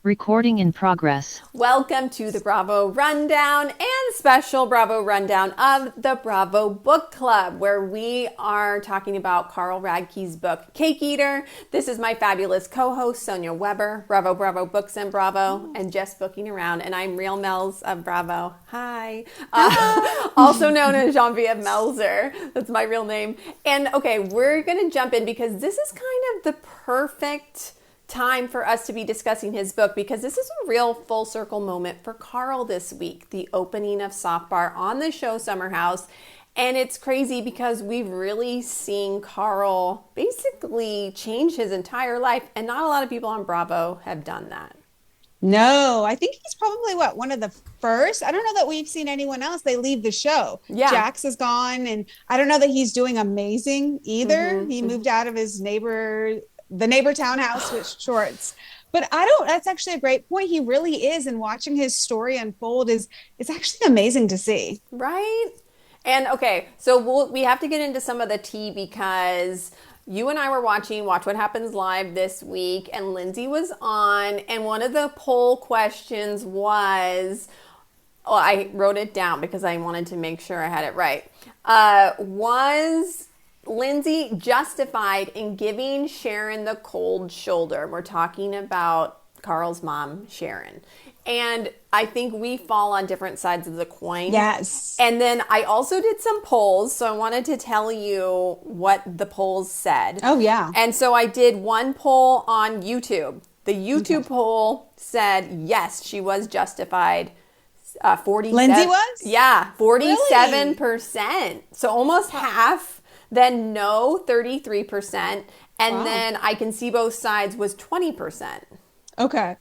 Recording in progress. Welcome to the Bravo Rundown and special Bravo Rundown of the Bravo Book Club, where we are talking about Carl Radke's book, Cake Eater. This is my fabulous co-host, Sonia Weber, Bravo, Bravo, Books and Bravo, and just booking around. And I'm Real Melz of Bravo. Hi. Also known as Genevieve Melzer. That's my real name. And okay, we're going to jump in because this is kind of the perfect time for us to be discussing his book, because this is a real full circle moment for Carl this week, the opening of Soft Bar on the show Summer House. And it's crazy because we've really seen Carl basically change his entire life, and not a lot of people on Bravo have done that. No, I think he's probably one of the first. I don't know that we've seen anyone else. They leave the show. Yeah. Jax is gone, and I don't know that he's doing amazing either. He moved out of his neighbor townhouse with shorts. But that's actually a great point. He really is. And watching his story unfold it's actually amazing to see. Right? And okay, so we have to get into some of the tea, because you and I were watching Watch What Happens Live this week, and Lindsay was on, and one of the poll questions was, I wrote it down because I wanted to make sure I had it right, was Lindsay justified in giving Sharon the cold shoulder? We're talking about Carl's mom, Sharon. And I think we fall on different sides of the coin. Yes. And then I also did some polls, so I wanted to tell you what the polls said. Oh, yeah. And so I did one poll on YouTube. The YouTube poll said, yes, she was justified. 47. Lindsay was? Yeah, 47%. Really? So almost half. Then no, 33%. And then I can see both sides was 20%. Okay.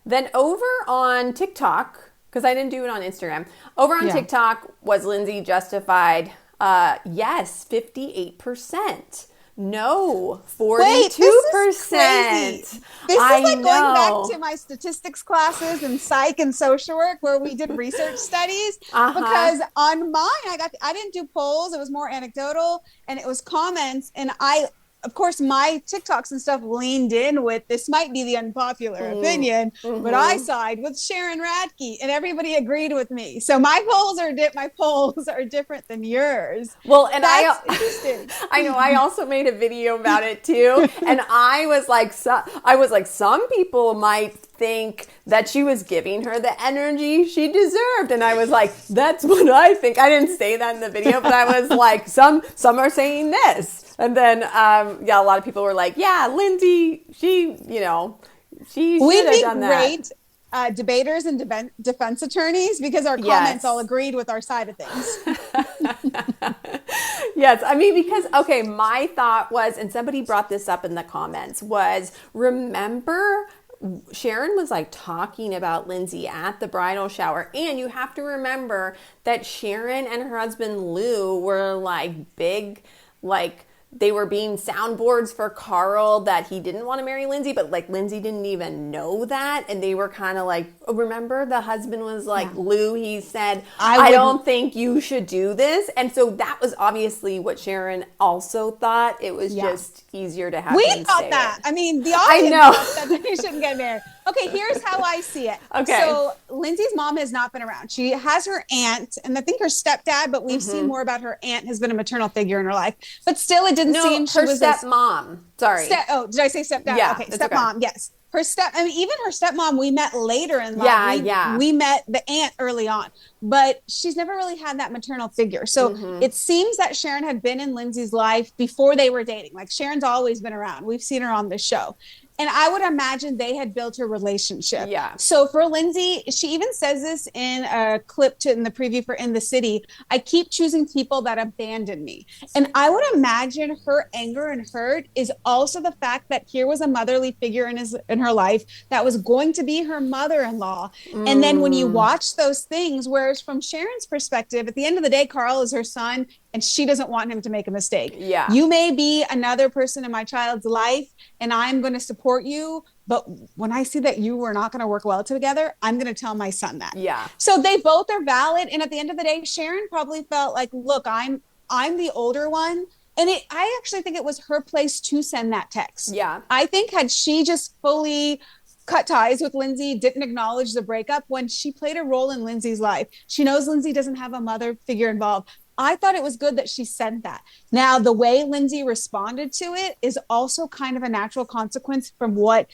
Then over on TikTok, because I didn't do it on Instagram, over on TikTok, was Lindsay justified? Yes, 58%. No, 42%. Wait, this is crazy. This is like going back to my statistics classes in psych and social work where we did research studies. Because on mine, I didn't do polls. It was more anecdotal, and it was comments. And of course, my TikToks and stuff leaned in with, this might be the unpopular opinion, but I side with Sharon Radke, and everybody agreed with me. So my polls are different than yours. Well, and that's interesting. I know. I also made a video about it too, and I was like, some people might think that she was giving her the energy she deserved, and I was like, that's what I think. I didn't say that in the video, but I was like, some are saying this. And then, a lot of people were like, yeah, Lindsay, she should have done that. We'd be great debaters and defense attorneys, because our comments all agreed with our side of things. Yes, I mean, because, okay, my thought was, and somebody brought this up in the comments, was, remember Sharon was like talking about Lindsay at the bridal shower, and you have to remember that Sharon and her husband Lou were like big, like, they were being soundboards for Carl that he didn't want to marry Lindsay, but like Lindsay didn't even know that. And they were kind of like, remember the husband was like, Lou, he said, I don't think you should do this. And so that was obviously what Sharon also thought. It was just easier to have we him thought say that. it. I mean, the audience thought that he shouldn't get married. Okay, here's how I see it. Okay. So Lindsay's mom has not been around. She has her aunt, and I think her stepdad, but we've seen more about her aunt has been a maternal figure in her life. But still, it didn't seem she was stepmom. Sorry. Did I say stepdad? Yeah, okay, stepmom. Okay. Yes. Even her stepmom, we met later in life. We met the aunt early on, but she's never really had that maternal figure. So it seems that Sharon had been in Lindsay's life before they were dating. Like, Sharon's always been around. We've seen her on the show. And I would imagine they had built a relationship. Yeah. So for Lindsay, she even says this in a clip in the preview for In the City, I keep choosing people that abandon me. And I would imagine her anger and hurt is also the fact that here was a motherly figure in her life that was going to be her mother-in-law. And then when you watch those things, whereas from Sharon's perspective, at the end of the day, Carl is her son, and she doesn't want him to make a mistake. Yeah. You may be another person in my child's life, and I'm going to support you, but when I see that you were not going to work well together, I'm going to tell my son that. Yeah. So they both are valid. And at the end of the day, Sharon probably felt like, look, I'm the older one. And I actually think it was her place to send that text. Yeah. I think had she just fully cut ties with Lindsay, didn't acknowledge the breakup when she played a role in Lindsay's life. She knows Lindsay doesn't have a mother figure involved. I thought it was good that she said that. Now, the way Lindsay responded to it is also kind of a natural consequence from what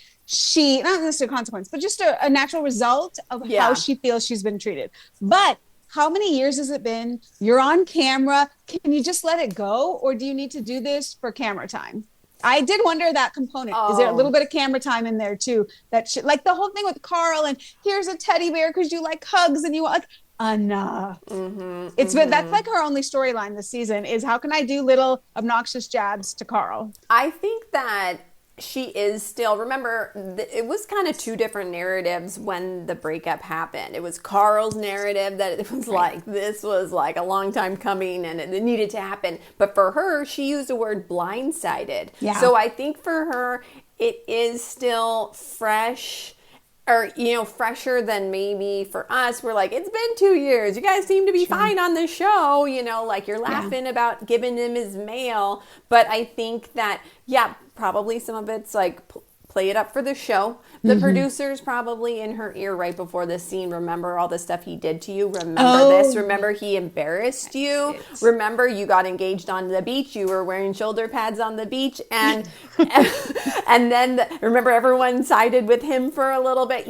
not necessarily a consequence, but just a natural result of how she feels she's been treated. But how many years has it been? You're on camera. Can you just let it go? Or do you need to do this for camera time? I did wonder that component. Is there a little bit of camera time in there too? Like the whole thing with Carl and here's a teddy bear because you like hugs and you want enough. That's like her only storyline this season is how can I do little obnoxious jabs to Carl? I think that she is still, remember, it was kind of two different narratives when the breakup happened. It was Carl's narrative that it was like, this was like a long time coming and it needed to happen. But for her, she used the word blindsided. Yeah. So I think for her, it is still fresh, or, fresher than maybe for us. We're like, it's been 2 years. You guys seem to be fine on the show. Like you're laughing about giving him his mail. But I think that, probably some of it's like play it up for the show. The producers probably in her ear right before this scene, remember all the stuff he did to you? Remember this? Remember he embarrassed you? Remember you got engaged on the beach? You were wearing shoulder pads on the beach. And and then remember everyone sided with him for a little bit,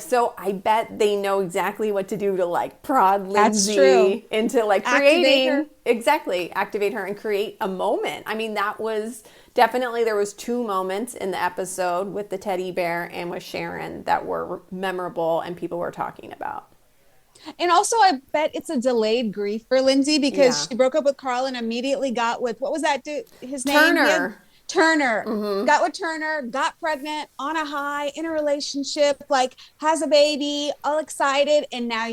so I bet they know exactly what to do to like prod Lindsay into like creating, activate her and create a moment. I mean, that was definitely, there was 2 moments in the episode with the teddy bear and with Sharon that were memorable and people were talking about. And also, I bet it's a delayed grief for Lindsay because she broke up with Carl and immediately got with, what was that dude? His name? Turner. Got with Turner, got pregnant, on a high, in a relationship, like has a baby, all excited. And now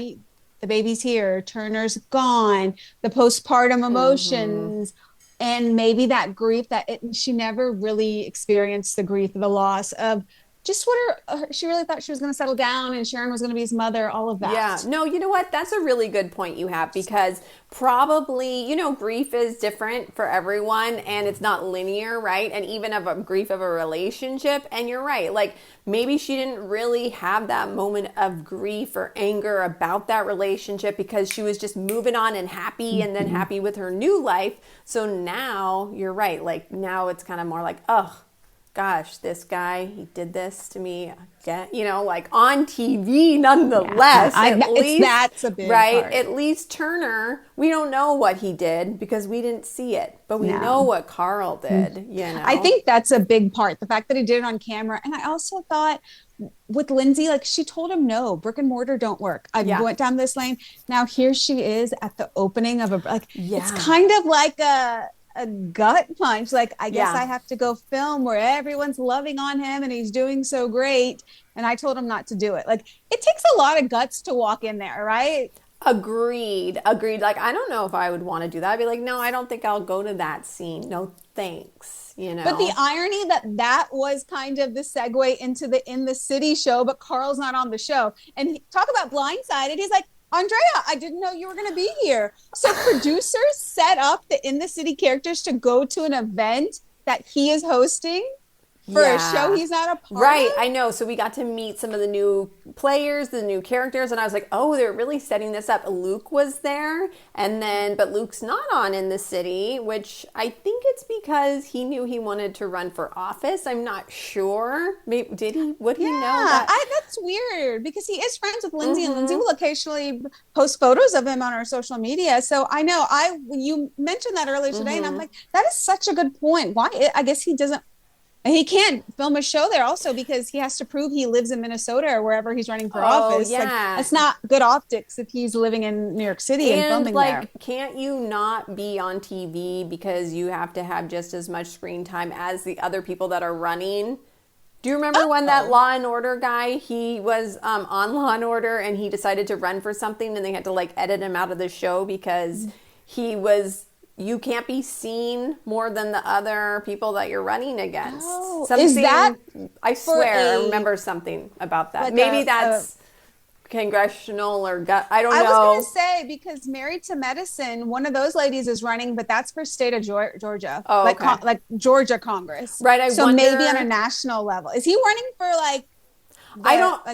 the baby's here. Turner's gone. The postpartum emotions. And maybe that grief she never really experienced the grief of the loss of just what she really thought she was going to settle down and Sharon was going to be his mother, all of that. Yeah. No, you know what? That's a really good point you have because probably, grief is different for everyone and it's not linear, right? And even of a grief of a relationship. And you're right. Like maybe she didn't really have that moment of grief or anger about that relationship because she was just moving on and happy and then happy with her new life. So now you're right. Like now it's kind of more like, gosh, this guy, he did this to me again, like on TV nonetheless. At least, that's a big part. At least Turner, we don't know what he did because we didn't see it, but we know what Carl did, I think that's a big part, the fact that he did it on camera. And I also thought with Lindsay, like she told him, no, brick and mortar don't work. I went down this lane. Now here she is at the opening of it's kind of like a gut punch. Like, I guess I have to go film where everyone's loving on him and he's doing so great. And I told him not to do it. Like, it takes a lot of guts to walk in there, right? Agreed. Like, I don't know if I would want to do that. I'd be like, no, I don't think I'll go to that scene. No, thanks. But the irony that was kind of the segue into the In the City show, but Carl's not on the show. And talk about blindsided. He's like, Andrea, I didn't know you were going to be here. So producers set up the In the City characters to go to an event that he is hosting for a show he's not a part of. Right, I know. So we got to meet some of the new players, the new characters, and I was like, oh, they're really setting this up. Luke was there, but Luke's not on In the City, which I think it's because he knew he wanted to run for office. I'm not sure. Maybe, did he? Would he know that? That's weird because he is friends with Lindsay, and Lindsay will occasionally post photos of him on her social media. So I know you mentioned that earlier today, and I'm like, that is such a good point. Why? I guess he doesn't. He can't film a show there also because he has to prove he lives in Minnesota or wherever he's running for office. Yeah. Like, that's not good optics if he's living in New York City and filming there. Can't you not be on TV because you have to have just as much screen time as the other people that are running? Do you remember when that Law and Order guy, he was on Law and Order and he decided to run for something and they had to edit him out of the show because you can't be seen more than the other people that you're running against. Is that? I swear, I remember something about that. Maybe that's congressional or gut. I don't know. I was going to say, because Married to Medicine, one of those ladies is running, but that's for state of Georgia. Oh, okay. Like Georgia Congress. Right. So maybe on a national level. Is he running for I don't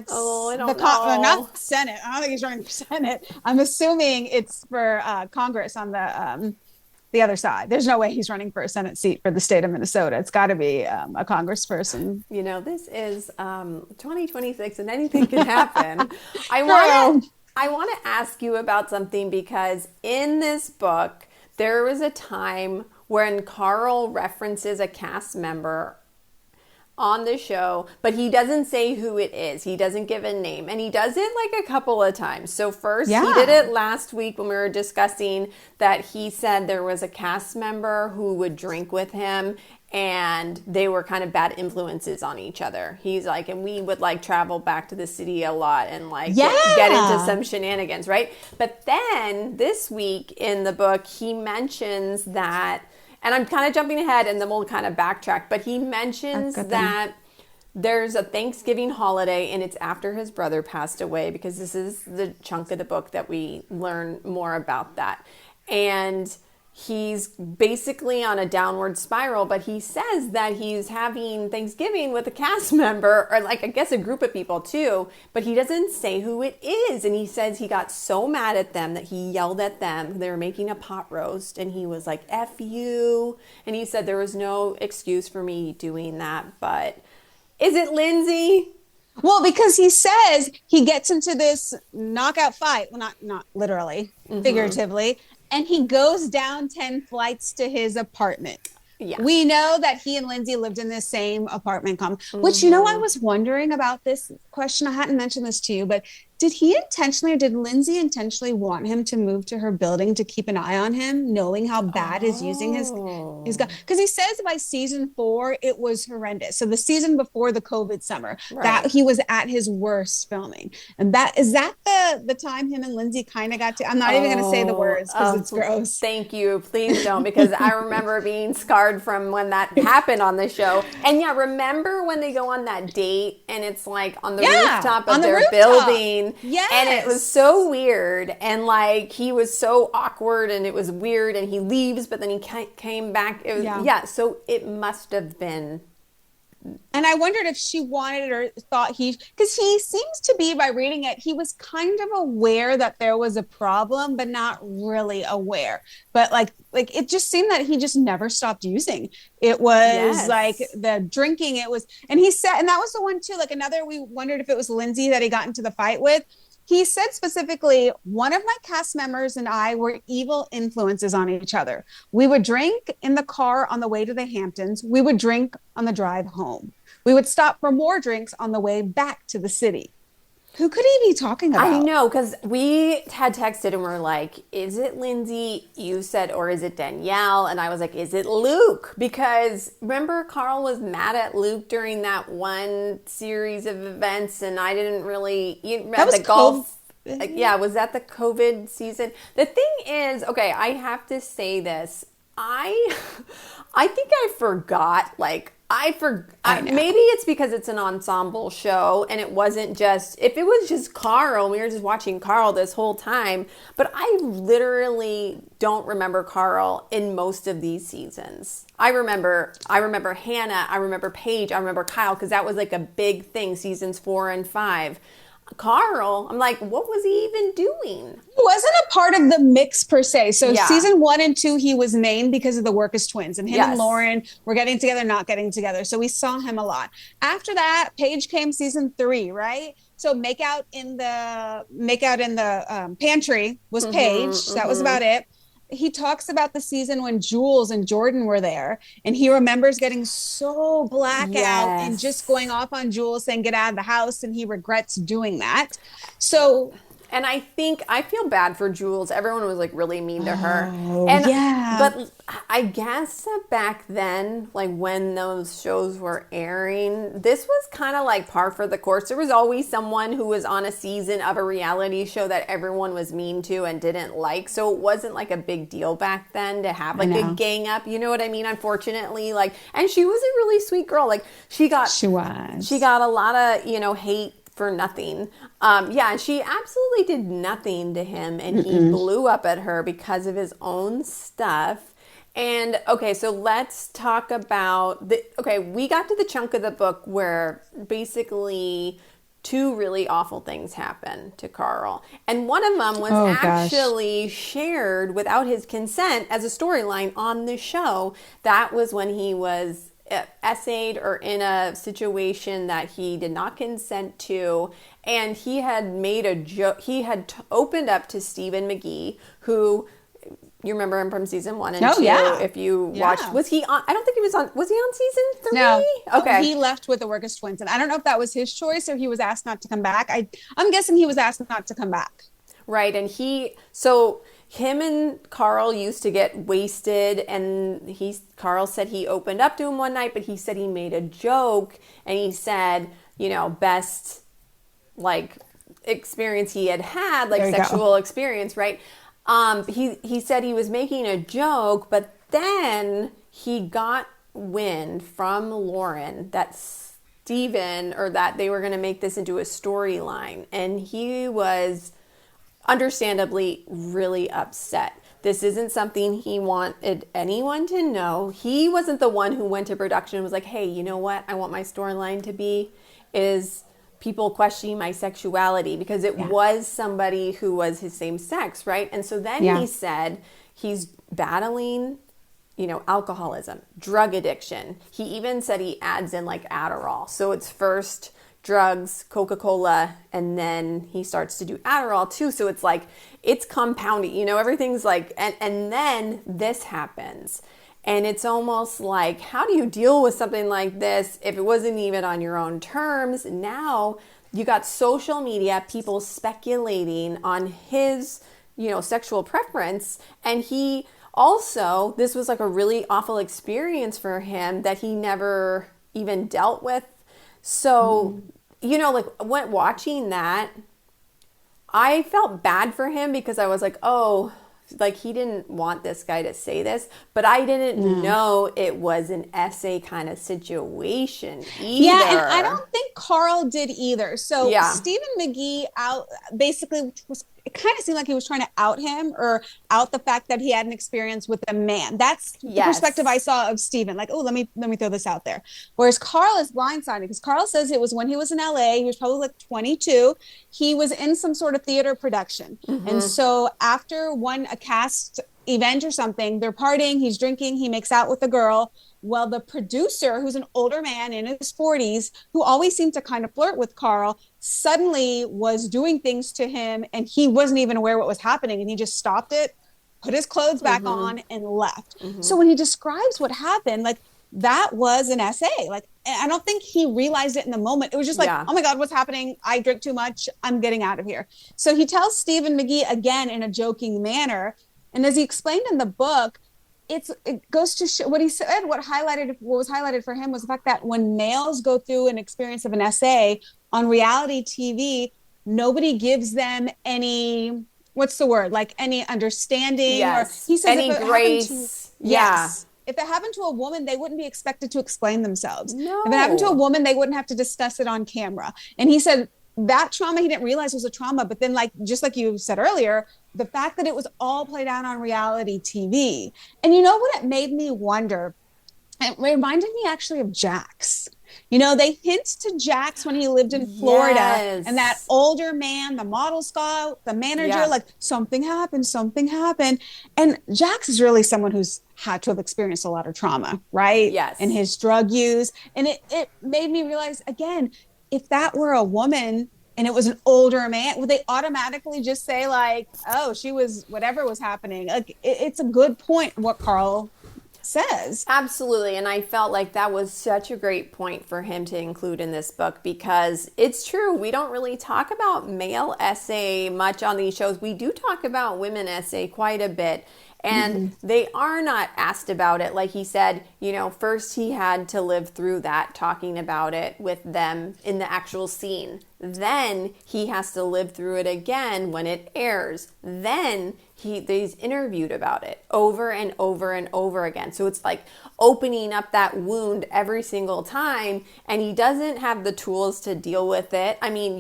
know. Not Senate. I don't think he's running for Senate. I'm assuming it's for Congress on the other side. There's no way he's running for a Senate seat for the state of Minnesota. It's got to be a congressperson. You know, this is 2026 and anything can happen. I want to ask you about something, because in this book, there was a time when Carl references a cast member on the show, but he doesn't say who it is. He doesn't give a name, and he does it like a couple of times. So first, he did it last week when we were discussing that he said there was a cast member who would drink with him, and they were kind of bad influences on each other. He's like, and we would like travel back to the city a lot and like get into some shenanigans, right? But then this week in the book, he mentions that, and I'm kind of jumping ahead and then we'll kind of backtrack, but he mentions that there's a Thanksgiving holiday and it's after his brother passed away, because this is the chunk of the book that we learn more about that. And he's basically on a downward spiral, but he says that he's having Thanksgiving with a cast member, or like, I guess a group of people too, but he doesn't say who it is. And he says he got so mad at them that he yelled at them. They were making a pot roast and he was like, F you. And he said there was no excuse for me doing that. But is it Lindsay? Well, because he says he gets into this knockout fight. Well, not literally, figuratively. And he goes down 10 flights to his apartment. Yeah. We know that he and Lindsay lived in the same apartment which, you know, I was wondering about this question. I hadn't mentioned this to you, but did he intentionally, or did Lindsay intentionally want him to move to her building to keep an eye on him, knowing how bad he's using his gun? Because he says by season 4, it was horrendous. So the season before the COVID summer, that he was at his worst filming. And that is the time him and Lindsay kind of got to, I'm not even going to say the words because it's gross. Thank you. Please don't, because I remember being scarred from when that happened on the show. And yeah, remember when they go on that date and it's like on the rooftop of their building. Yes. And it was so weird, and like he was so awkward, and it was weird, and he leaves, but then he came back. It was so it must have been. And I wondered if she wanted or thought because he seems to be, by reading it, he was kind of aware that there was a problem, but not really aware. But like it just seemed that he just never stopped using. It was like the drinking, it was, and he said, and that was the one too, like another, we wondered if it was Lindsay that he got into the fight with. He said specifically, one of my cast members and I were evil influences on each other. We would drink in the car on the way to the Hamptons. We would drink on the drive home. We would stop for more drinks on the way back to the city. Who could he be talking about? I know, because we had texted and we're like, is it Lindsay? You said, or is it Danielle? And I was like, is it Luke? Because remember, Carl was mad at Luke during that one series of events, and I didn't really, the golf. Yeah, was that the COVID season? The thing is, okay, I have to say this. I think I forgot, like, maybe it's because it's an ensemble show and it wasn't just, if it was just Carl, we were just watching Carl this whole time, but I literally don't remember Carl in most of these seasons. I remember Hannah, I remember Paige, I remember Kyle, because that was like a big thing, seasons 4 and 5. Carl, I'm like, what was he even doing? He wasn't a part of the mix per se. So season 1 and 2, he was named because of the work as twins, and him and Lauren were getting together, not getting together. So we saw him a lot. After that, Paige came season 3, right? So make out in the pantry was Paige. That was about it. He talks about the season when Jules and Jordan were there, and he remembers getting so blackout and just going off on Jules saying, get out of the house. And he regrets doing that. So, and I feel bad for Jules. Everyone was like really mean to her. But I guess back then, like when those shows were airing, this was kind of like par for the course. There was always someone who was on a season of a reality show that everyone was mean to and didn't like. So it wasn't like a big deal back then to have like a gang up. You know what I mean? Unfortunately, like, and she was a really sweet girl. Like she got a lot of, hate for nothing. And she absolutely did nothing to him, and he blew up at her because of his own stuff. And okay, so let's talk about we got to the chunk of the book where basically two really awful things happened to Carl. And one of them was actually shared without his consent as a storyline on the show. That was when he was essayed or in a situation that he did not consent to. And he had made a joke. He had opened up to Stephen McGee, who... You remember him from season 1 and 2? Yeah. If you watched, was he on? I don't think he was on. Was he on season 3? No. Okay. He left with the Workus twins, and I don't know if that was his choice or he was asked not to come back. I'm guessing he was asked not to come back. Right, and him and Carl used to get wasted, and Carl said he opened up to him one night, but he said he made a joke, and he said, best like experience he had, like sexual experience, right? He said he was making a joke, but then he got wind from Lauren that Steven, or that they were going to make this into a storyline. And he was understandably really upset. This isn't something he wanted anyone to know. He wasn't the one who went to production and was like, hey, you know what I want my storyline to be is people questioning my sexuality, because it was somebody who was his same sex, right? And so then he said he's battling, alcoholism, drug addiction. He even said he adds in like Adderall. So it's first drugs, Coca-Cola, and then he starts to do Adderall too. So it's like, it's compounding, everything's like, and then this happens. And it's almost like, how do you deal with something like this if it wasn't even on your own terms? Now you got social media, people speculating on his, sexual preference. And he also, this was like a really awful experience for him that he never even dealt with. So, watching that, I felt bad for him because I was like, oh, like he didn't want this guy to say this, but I didn't know it was an essay kind of situation either. Yeah, and I don't think Carl did either. So Stephen McGee basically was, it kind of seemed like he was trying to out him or out the fact that he had an experience with a man. That's the perspective I saw of Stephen. Like, oh, let me throw this out there. Whereas Carl is blindsided because Carl says it was when he was in LA. He was probably like 22. He was in some sort of theater production. And so after a cast event or something, they're partying, he's drinking, he makes out with a girl. Well, the producer, who's an older man in his 40s, who always seemed to kind of flirt with Carl, suddenly was doing things to him and he wasn't even aware what was happening. And he just stopped it, put his clothes back on and left. So when he describes what happened, like that was an essay. Like, I don't think he realized it in the moment. It was just like, oh my God, what's happening? I drink too much. I'm getting out of here. So he tells Stephen McGee again in a joking manner. And as he explained in the book, it goes to show what he said. What was highlighted for him was the fact that when males go through an experience of an SA on reality TV, nobody gives them any, what's the word? Like any understanding or he says any grace. If it happened to a woman, they wouldn't be expected to explain themselves. No. If it happened to a woman, they wouldn't have to discuss it on camera. And he said that trauma, he didn't realize was a trauma. But then just like you said earlier, the fact that it was all played out on reality TV. And you know what it made me wonder? It reminded me actually of Jax. They hint to Jax when he lived in Florida and that older man, the model scout, the manager, like something happened. And Jax is really someone who's had to have experienced a lot of trauma, right? Yes. And his drug use. And it made me realize, again, if that were a woman and it was an older man, would they automatically just say like, oh, she was, whatever was happening? Like, it's a good point what Carl says. Absolutely. And I felt like that was such a great point for him to include in this book, because it's true. We don't really talk about male essay much on these shows. We do talk about women essay quite a bit. And they are not asked about it. Like he said, first he had to live through that, talking about it with them in the actual scene. Then he has to live through it again when it airs. Then he's interviewed about it over and over and over again. So it's like opening up that wound every single time. And he doesn't have the tools to deal with it. I mean,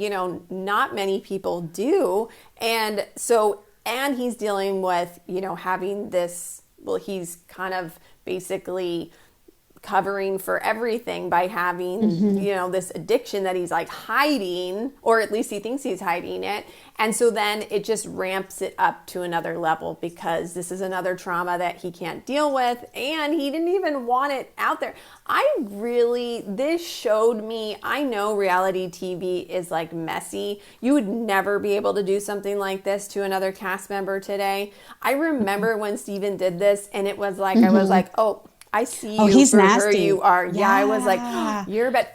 not many people do. And he's dealing with, having this, he's kind of basically covering for everything by having, this addiction that he's like hiding, or at least he thinks he's hiding it. And so then it just ramps it up to another level because this is another trauma that he can't deal with, and he didn't even want it out there. This showed me, I know reality TV is like messy. You would never be able to do something like this to another cast member today. I remember when Steven did this, and it was like, I was like, oh, I see you he's for nasty. who you are. Yeah, I was like, oh, you're bad.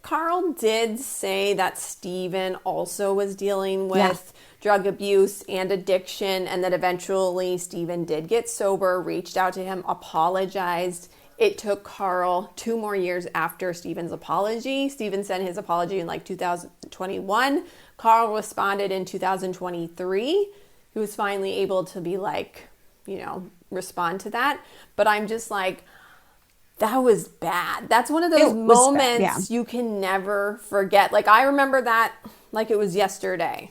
Carl did say that Steven also was dealing with drug abuse and addiction, and that eventually Steven did get sober, reached out to him, apologized. It took Carl 2 more years after Steven's apology. Steven sent his apology in like 2021. Carl responded in 2023. He was finally able to be like, respond to that. But I'm just like, that was bad. That's one of those moments you can never forget. Like, I remember that like it was yesterday.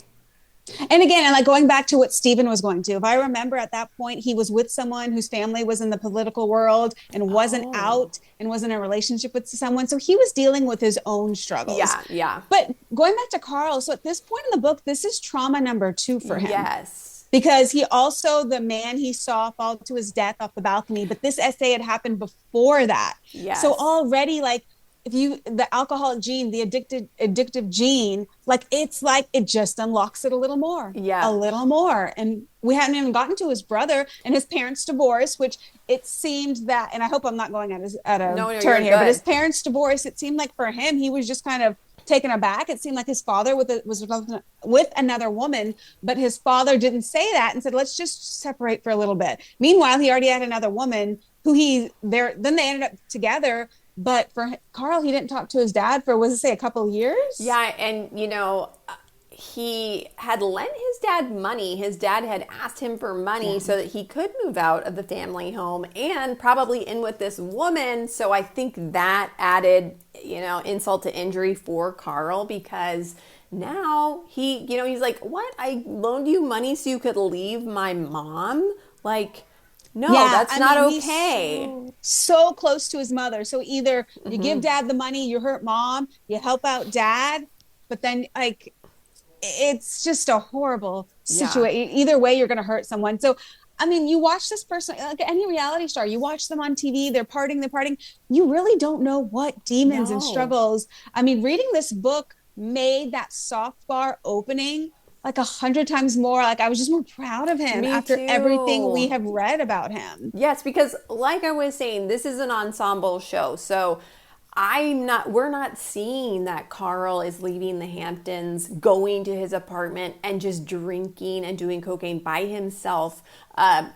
And again, and like going back to what Steven was going to, if I remember at that point, he was with someone whose family was in the political world and wasn't out and was in a relationship with someone. So he was dealing with his own struggles. Yeah. But going back to Carl, so at this point in the book, this is trauma number 2 for him. Yes. Because he also, the man he saw fall to his death off the balcony, but this essay had happened before that. Yes. So already, like, the alcoholic gene, the addictive gene, like, it's like it just unlocks it a little more. Yeah. A little more. And we hadn't even gotten to his brother and his parents' divorce, which it seemed that, and I hope I'm not going at a turn here, but his parents' divorce, it seemed like for him, he was just kind of taken aback. It seemed like his father was with another woman, but his father didn't say that and said, let's just separate for a little bit. Meanwhile, he already had another woman who then they ended up together. But for Carl, he didn't talk to his dad for, a couple of years? Yeah, and he had lent his dad money. His dad had asked him for money so that he could move out of the family home and probably in with this woman. So I think that added, insult to injury for Carl, because now he's like, what? I loaned you money so you could leave my mom? Like, no, that's not okay. So close to his mother. So either you give dad the money, you hurt mom, you help out dad, but then like, it's just a horrible situation. Either way, you're going to hurt someone. So, I mean, you watch this person, like any reality star, you watch them on TV, they're partying. You really don't know what demons and struggles. I mean, reading this book made that soft bar opening like 100 times more. Like, I was just more proud of him after everything we have read about him. Yes, because like I was saying, this is an ensemble show. So we're not seeing that Carl is leaving the Hamptons, going to his apartment and just drinking and doing cocaine by himself. That's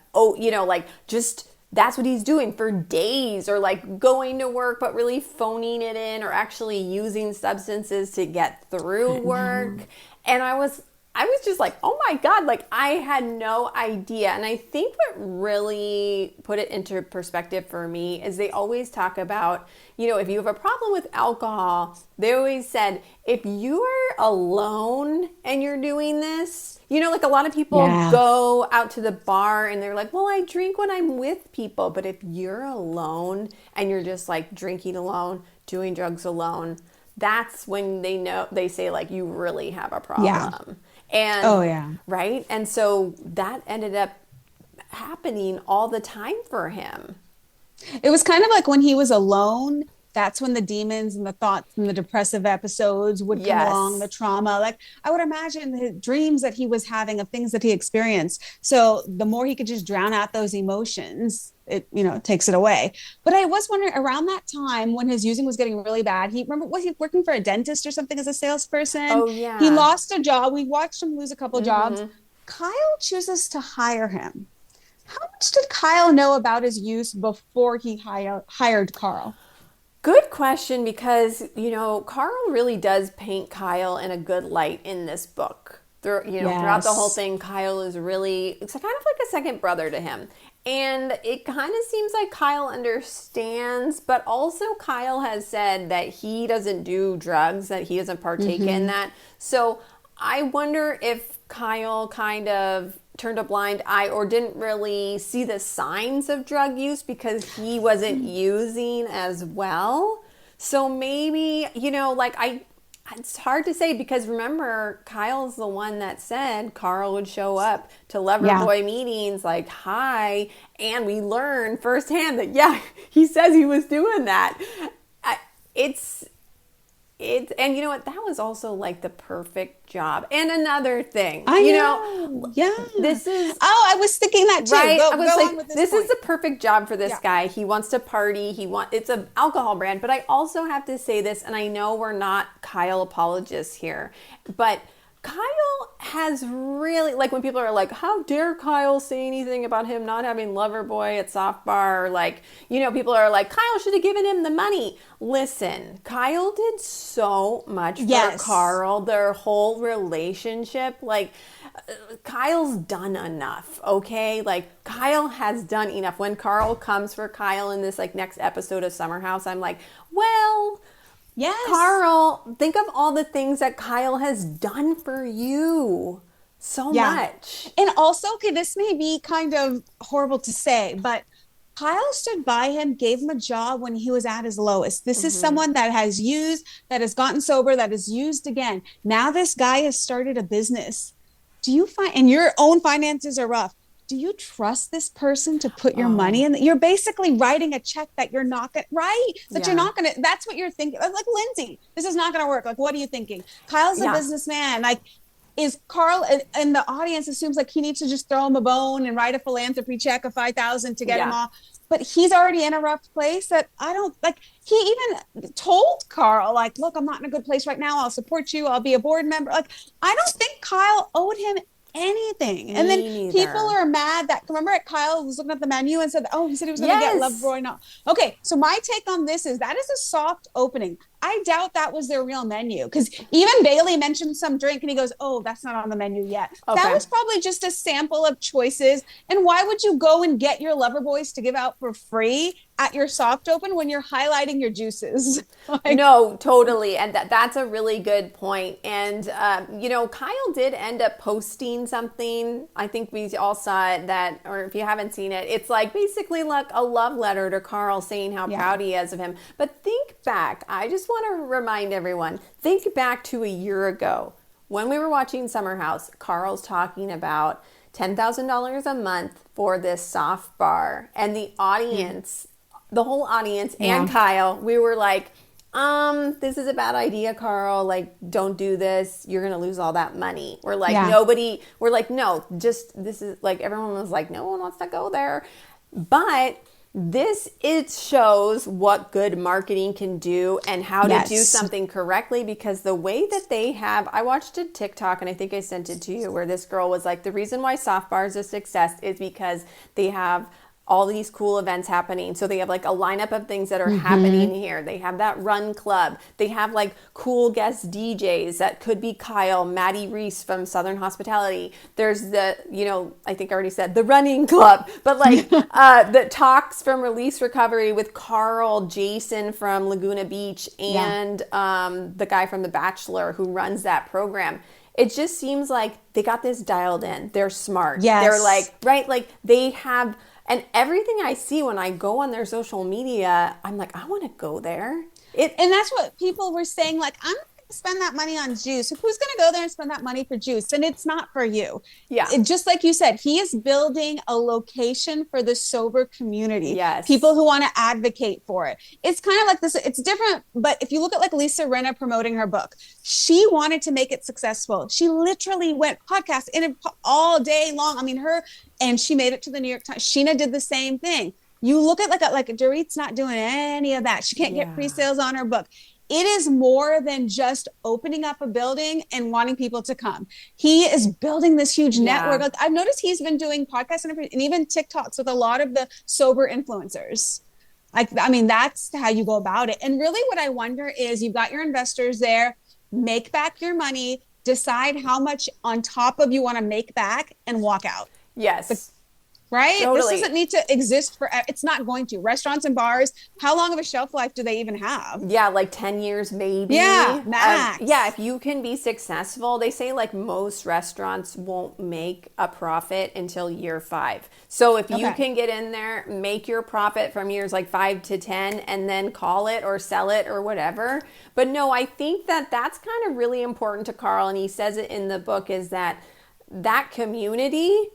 what he's doing for days, or like going to work, but really phoning it in, or actually using substances to get through work. And I was just like, oh my God, like I had no idea. And I think what really put it into perspective for me is they always talk about, if you have a problem with alcohol, they always said, if you are alone and you're doing this, like a lot of people go out to the bar and they're like, well, I drink when I'm with people. But if you're alone and you're just like drinking alone, doing drugs alone, that's when they say like, you really have a problem. Yeah. And right. And so that ended up happening all the time for him. It was kind of like when he was alone, that's when the demons and the thoughts and the depressive episodes would come along, the trauma. Like, I would imagine the dreams that he was having of things that he experienced. So the more he could just drown out those emotions, it takes it away. But I was wondering, around that time when his using was getting really bad, was he working for a dentist or something as a salesperson? Oh yeah. He lost a job. We watched him lose a couple jobs. Kyle chooses to hire him. How much did Kyle know about his use before he hired Carl? Good question, because, Carl really does paint Kyle in a good light in this book. Throughout the whole thing, Kyle is really, it's kind of like a second brother to him. And it kind of seems like Kyle understands, but also Kyle has said that he doesn't do drugs, that he doesn't partake in that. So I wonder if Kyle kind of turned a blind eye or didn't really see the signs of drug use because he wasn't using as well. So maybe, it's hard to say because remember, Kyle's the one that said Carl would show up to Loverboy meetings like, hi. And we learned firsthand that, he says he was doing that. And you know what? That was also like the perfect job. And another thing, this is. Oh, I was thinking that too. Right? Go on with this point. is the perfect job for this guy. He wants to party. It's an alcohol brand. But I also have to say this, and I know we're not Kyle apologists here, but Kyle has really, like when people are like, how dare Kyle say anything about him not having Loverboy at Soft Bar? People are like, Kyle should have given him the money. Listen, Kyle did so much for Carl, their whole relationship. Kyle's done enough, okay? Kyle has done enough. When Carl comes for Kyle in this next episode of Summer House, I'm like, well... Yes. Carl, think of all the things that Kyle has done for you. So much. And also, okay, this may be kind of horrible to say, but Kyle stood by him, gave him a job when he was at his lowest. This is someone that has used, that has gotten sober, that has used again. Now this guy has started a business. Do you find, and your own finances are rough, do you trust this person to put your money in? You're basically writing a check that you're not going to, you're not going to, that's what you're thinking. Like Lindsay, this is not going to work. What are you thinking? Kyle's a businessman. Is Carl, and the audience assumes he needs to just throw him a bone and write a philanthropy check of $5,000 to get him off. But he's already in a rough place that I don't he even told Carl, look, I'm not in a good place right now. I'll support you. I'll be a board member. I don't think Kyle owed him anything. And then people are mad that, remember Kyle was looking at the menu and said, he said he was going to get Loverboy. No. Okay. So my take on this is that is a soft opening. I doubt that was their real menu because even Bailey mentioned some drink and he goes, that's not on the menu yet. Okay. That was probably just a sample of choices. And why would you go and get your Loverboys to give out for free at your soft open when you're highlighting your juices? No, totally. And that's a really good point. And, Kyle did end up posting something. I think we all saw it or if you haven't seen it, it's basically a love letter to Carl saying how proud he is of him. But think back. I just want to remind everyone, think back to a year ago when we were watching Summer House. Carl's talking about $10,000 a month for this soft bar, and the audience, the whole audience and Kyle, we were like, this is a bad idea, Carl. Don't do this. You're going to lose all that money. We're no, this is everyone was like, no one wants to go there. But it shows what good marketing can do and how to do something correctly, because the way that they have, I watched a TikTok and I think I sent it to you where this girl was like, the reason why Soft Bar is a success is because they have all these cool events happening. So they have a lineup of things that are happening here. They have that run club. They have cool guest DJs that could be Kyle, Maddie Reese from Southern Hospitality. There's the, I think I already said the running club, but the talks from Release Recovery with Carl, Jason from Laguna Beach, and the guy from The Bachelor who runs that program. It just seems like they got this dialed in. They're smart. Yes. They're they have... And everything I see when I go on their social media, I'm like, I want to go there. And that's what people were saying, I'm going to spend that money on juice. Who's going to go there and spend that money for juice? And it's not for you. Yeah. Just like you said, he is building a location for the sober community. Yes. People who want to advocate for it. It's kind of like this. It's different. But if you look at Lisa Rinna promoting her book, she wanted to make it successful. She literally went podcast in it all day long. And she made it to the New York Times. Sheena did the same thing. You look at Dorit's not doing any of that. She can't get pre-sales on her book. It is more than just opening up a building and wanting people to come. He is building this huge network. I've noticed he's been doing podcasts and even TikToks with a lot of the sober influencers. That's how you go about it. And really what I wonder is you've got your investors there, make back your money, decide how much on top of you want to make back and walk out. Yes. right? Totally. This doesn't need to exist for, it's not going to. Restaurants and bars, how long of a shelf life do they even have? Yeah, like 10 years maybe. Yeah, max. Yeah, if you can be successful, they say like most restaurants won't make a profit until year 5. So if you can get in there, make your profit from years like 5 to 10 and then call it or sell it or whatever. But no, I think that that's kind of really important to Carl, and he says it in the book, is that community,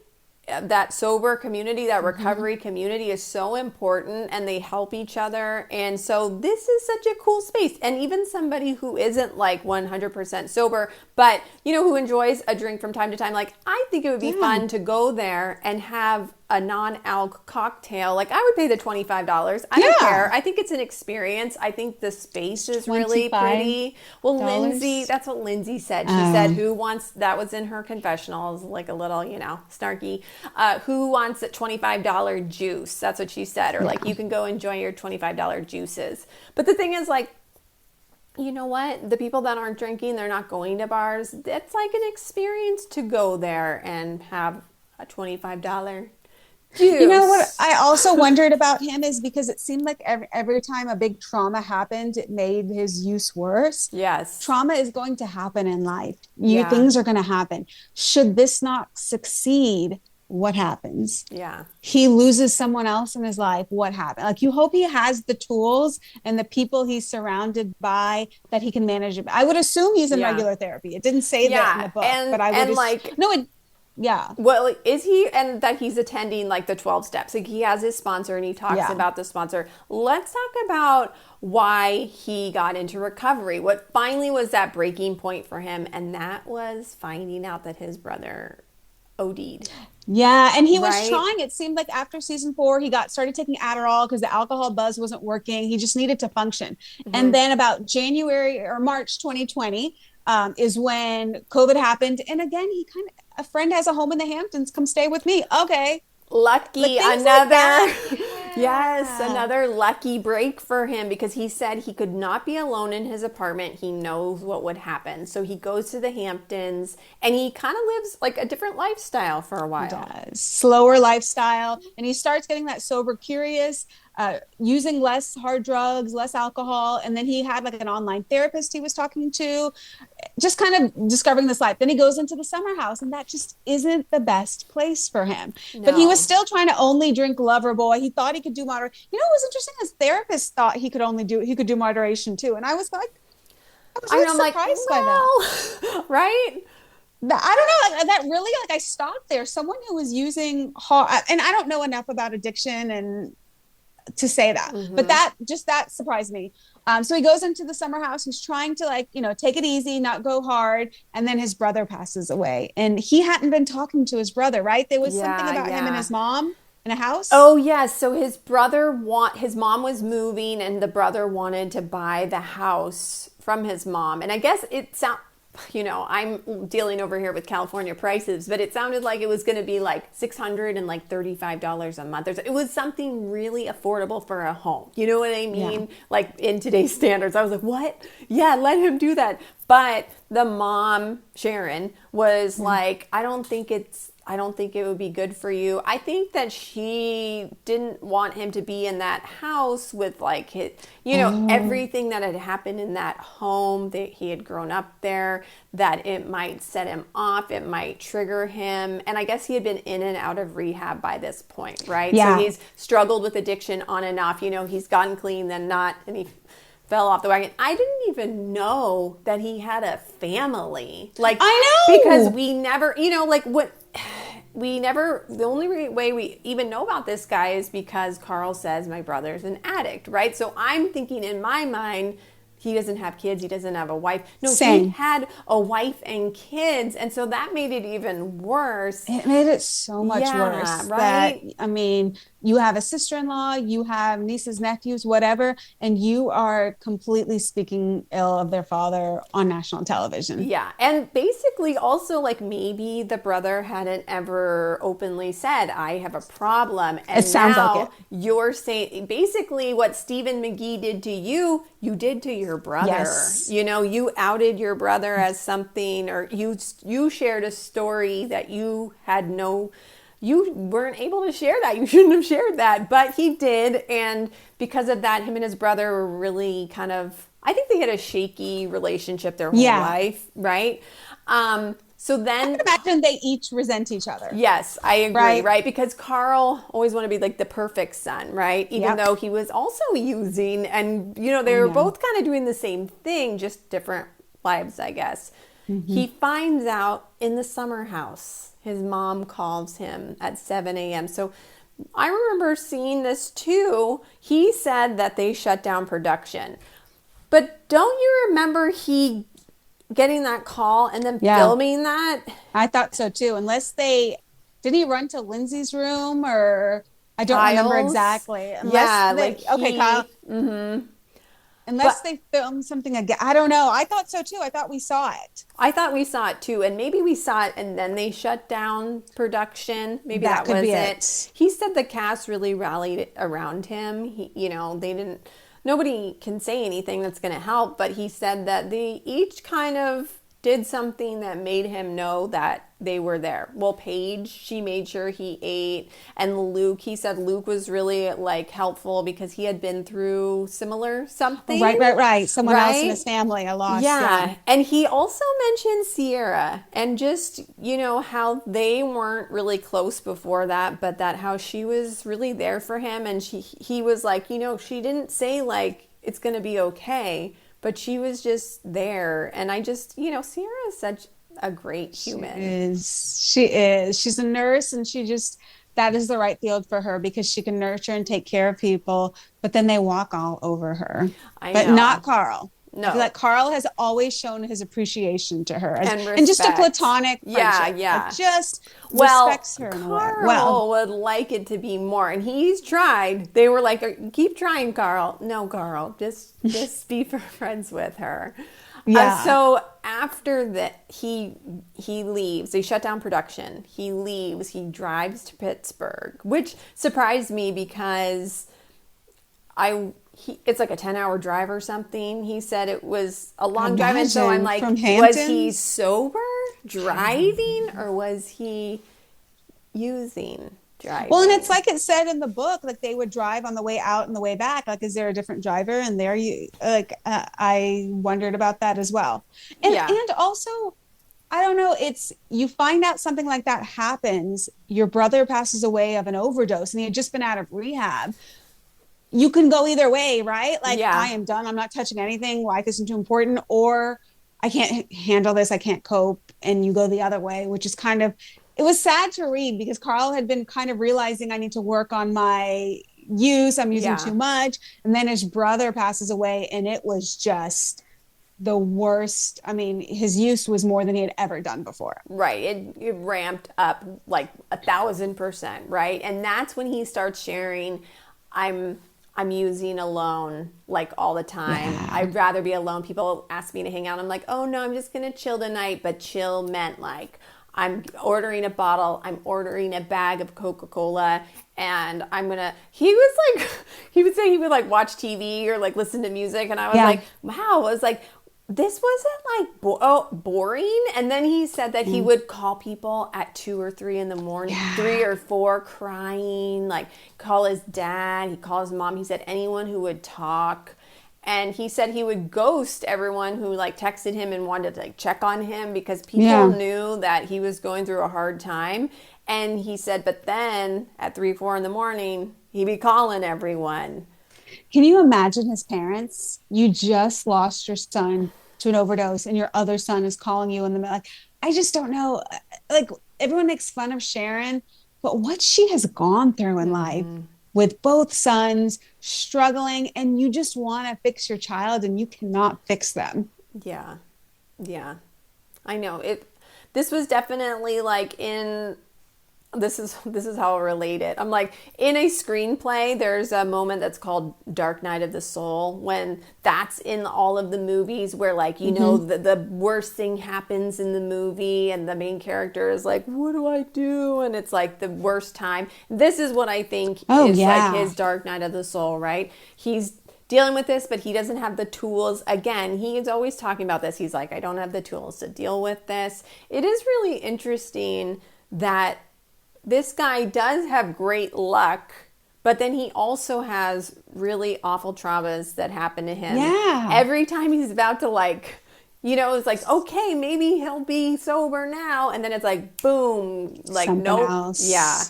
that sober community, that recovery community is so important, and they help each other. And so this is such a cool space. And even somebody who isn't like 100% sober, but who enjoys a drink from time to time, like I think it would be fun to go there and have a non-alc cocktail. Like I would pay the $25. I don't care. I think it's an experience. I think the space is really pretty. Well, Lindsay, that's what Lindsay said. She said, that was in her confessionals, like a little, snarky, who wants a $25 juice? That's what she said. Or like, you can go enjoy your $25 juices. But the thing is, like, you know what? The people that aren't drinking, they're not going to bars. It's like an experience to go there and have a $25 juice. You know what I also wondered about him is because it seemed like every time a big trauma happened, it made his use worse. Yes. Trauma is going to happen in life. Things are going to happen. Should this not succeed, what happens? Yeah. He loses someone else in his life. What happened? Like, you hope he has the tools and the people he's surrounded by that he can manage it. I would assume he's in regular therapy. It didn't say that in the book, but I would Well, is he, and that he's attending like the 12 steps. Like he has his sponsor and he talks about the sponsor. Let's talk about why he got into recovery. What finally was that breaking point for him? And that was finding out that his brother OD'd. Yeah, and he was trying. It seemed like after season 4, he started taking Adderall because the alcohol buzz wasn't working. He just needed to function. And then about January or March 2020 is when COVID happened. And again, a friend has a home in the Hamptons. Come stay with me. Okay. Lucky, another another lucky break for him, because he said he could not be alone in his apartment. He knows what would happen. So he goes to the Hamptons and he kind of lives like a different lifestyle for a while. He does. Slower lifestyle. And he starts getting that sober curious, using less hard drugs, less alcohol. And then he had like an online therapist he was talking to, just kind of discovering this life. Then he goes into the summer house, and that just isn't the best place for him. No. But he was still trying to only drink Lover Boy. He thought he could do moderation. What was interesting? His therapist thought he could do moderation too. And I was really surprised by that. Right? I don't know. That really, I stopped there. Someone who was using hard, and I don't know enough about addiction and to say that, but that surprised me. So he goes into the summer house. He's trying to take it easy, not go hard. And then his brother passes away, and he hadn't been talking to his brother, right? There was something about him and his mom in a house. Oh yes. So his mom was moving, and the brother wanted to buy the house from his mom. And I guess I'm dealing over here with California prices, but it sounded like it was going to be like $635 a month. It was something really affordable for a home. You know what I mean? Yeah. Like in today's standards, I was like, what? Yeah, let him do that. But the mom, Sharon, was like, I don't think it would be good for you. I think that she didn't want him to be in that house with everything that had happened in that home, that he had grown up there, that it might set him off, it might trigger him. And I guess he had been in and out of rehab by this point, right? Yeah. So he's struggled with addiction on and off. He's gotten clean, then not, and he fell off the wagon. I didn't even know that he had a family. I know! Because we never, the only way we even know about this guy is because Carl says my brother's an addict, right? So I'm thinking in my mind, he doesn't have kids, he doesn't have a wife. No, Same. He had a wife and kids, and so that made it even worse. It made it so much worse. Right? You have a sister-in-law, you have nieces, nephews, whatever, and you are completely speaking ill of their father on national television. Yeah, and basically also maybe the brother hadn't ever openly said, I have a problem. And it sounds like it. You're saying basically what Stephen McGee did to you did to your brother. Yes. You outed your brother as something, or you shared a story that you had no you weren't able to share that. You shouldn't have shared that. But he did. And because of that, him and his brother were really kind of, I think they had a shaky relationship their whole life, right? So then, I can imagine they each resent each other. Yes, I agree, right? Because Carl always wanted to be like the perfect son, right? Even though he was also using, and they were both kind of doing the same thing, just different lives, I guess. He finds out in the summer house. His mom calls him at 7 a.m. So I remember seeing this too. He said that they shut down production. But don't you remember he getting that call and then filming that? I thought so too. Did he run to Lindsay's room, or I don't remember exactly. Kyle. Unless they filmed something again. I don't know. I thought so too. I thought we saw it. I thought we saw it too. And maybe we saw it and then they shut down production. Maybe that was it. He said the cast really rallied around him. Nobody can say anything that's going to help, but he said that they each kind of did something that made him know that they were there. Well, Paige, she made sure he ate. And Luke, he said Luke was really like helpful because he had been through similar something. Right. Someone else in his family, I lost. Yeah. And he also mentioned Sierra and just, how they weren't really close before that, but that how she was really there for him. And he was like, she didn't say like, it's going to be okay, but she was just there. And I just, Sierra is such a great human. She is. She's a nurse, and that is the right field for her because she can nurture and take care of people, but then they walk all over her. But not Carl. No. I feel like Carl has always shown his appreciation to her and just a platonic friendship. Yeah. Just respects her in a way. Carl would like it to be more, and he's tried. They were like, keep trying, Carl. No, Carl, just be friends with her. Yeah. So after that, he leaves. They shut down production. He leaves. He drives to Pittsburgh, which surprised me because it's like a 10-hour drive or something. He said it was a long drive. And so I'm like, was he sober driving or was he using driving? Well, and it's like it said in the book, like they would drive on the way out and the way back. Like, is there a different driver? And I wondered about that as well. And also, I don't know, you find out something like that happens. Your brother passes away of an overdose and he had just been out of rehab. You can go either way, right? Like, I am done. I'm not touching anything. Life isn't too important. Or I can't handle this. I can't cope. And you go the other way, which is it was sad to read because Carl had been kind of realizing I need to work on my use. I'm using too much. And then his brother passes away and it was just the worst. I mean, his use was more than he had ever done before. Right. It ramped up like 1,000%. Right. And that's when he starts sharing, I'm using alone like all the time. Yeah. I'd rather be alone. People ask me to hang out. I'm like, oh no, I'm just going to chill tonight. But chill meant like I'm ordering a bottle. I'm ordering a bag of Coca-Cola. And he would say he would like watch TV or like listen to music. And I was like, wow, I was like, this wasn't like boring. And then he said that he would call people at 2 or 3 in the morning, 3 or 4 crying, like call his dad, he called his mom. He said anyone who would talk. And he said he would ghost everyone who like texted him and wanted to like check on him because people knew that he was going through a hard time. And he said, but then at 3, 4 in the morning, he'd be calling everyone. Can you imagine his parents? You just lost your son to an overdose and your other son is calling you in the middle. Like, I just don't know. Like, everyone makes fun of Sharon, but what she has gone through in life with both sons struggling, and you just want to fix your child and you cannot fix them. Yeah. I know. This was definitely like this is how I relate it. I'm like, in a screenplay, there's a moment that's called Dark Night of the Soul, when that's in all of the movies where like, the worst thing happens in the movie and the main character is like, what do I do? And it's like the worst time. This is what I think is like his Dark Night of the Soul, right? He's dealing with this, but he doesn't have the tools. Again, he is always talking about this. He's like, I don't have the tools to deal with this. It is really interesting that this guy does have great luck, but then he also has really awful traumas that happen to him. Yeah. Every time he's about to like, you know, it's like, okay, maybe he'll be sober now. And then it's like, boom, like, Something nope. else. Yeah.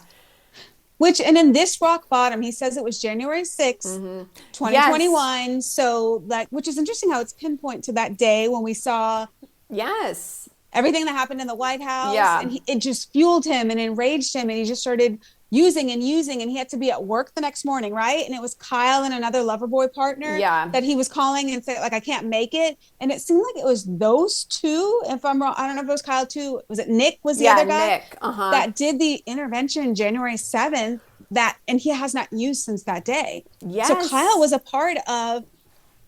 And in this rock bottom, he says it was January 6th, 2021. Yes. So which is interesting how it's pinpoint to that day when we saw everything that happened in the White House. Yeah. And it just fueled him and enraged him. And he just started using. And he had to be at work the next morning, right? And it was Kyle and another Loverboy partner that he was calling and said, like, I can't make it. And it seemed like it was those two. If I'm wrong, I don't know if it was Kyle too. Was it Nick was the other guy? Nick. That did the intervention January 7th and he has not used since that day. Yes. So Kyle was a part of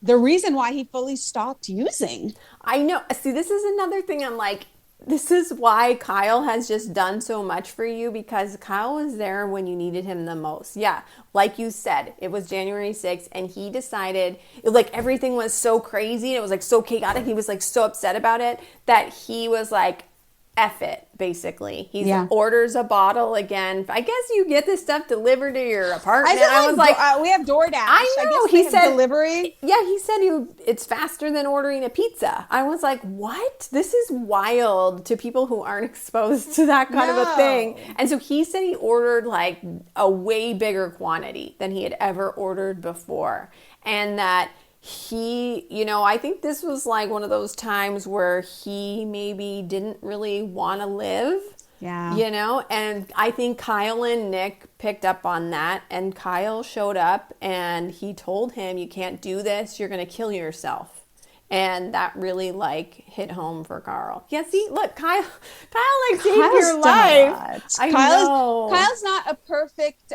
the reason why he fully stopped using. I know. See, this is another thing I'm like, this is why Kyle has just done so much for you, because Kyle was there when you needed him the most. Yeah, like you said, it was January 6th and he decided, like, everything was so crazy and it was like so chaotic. He was like so upset about it that he was like, F it, basically. He orders a bottle again. I guess you get this stuff delivered to your apartment. I was like, we have DoorDash. I know. He said delivery. Yeah, he said it's faster than ordering a pizza. I was like, what? This is wild to people who aren't exposed to that kind of a thing. And so he said he ordered like a way bigger quantity than he had ever ordered before. And that he, you know, I think this was like one of those times where he maybe didn't really want to live. Yeah. You know, and I think Kyle and Nick picked up on that, and Kyle showed up and he told him, you can't do this. You're going to kill yourself. And that really like hit home for Carl. Yeah, see, look, Kyle like saved your life. Kyle's not a perfect,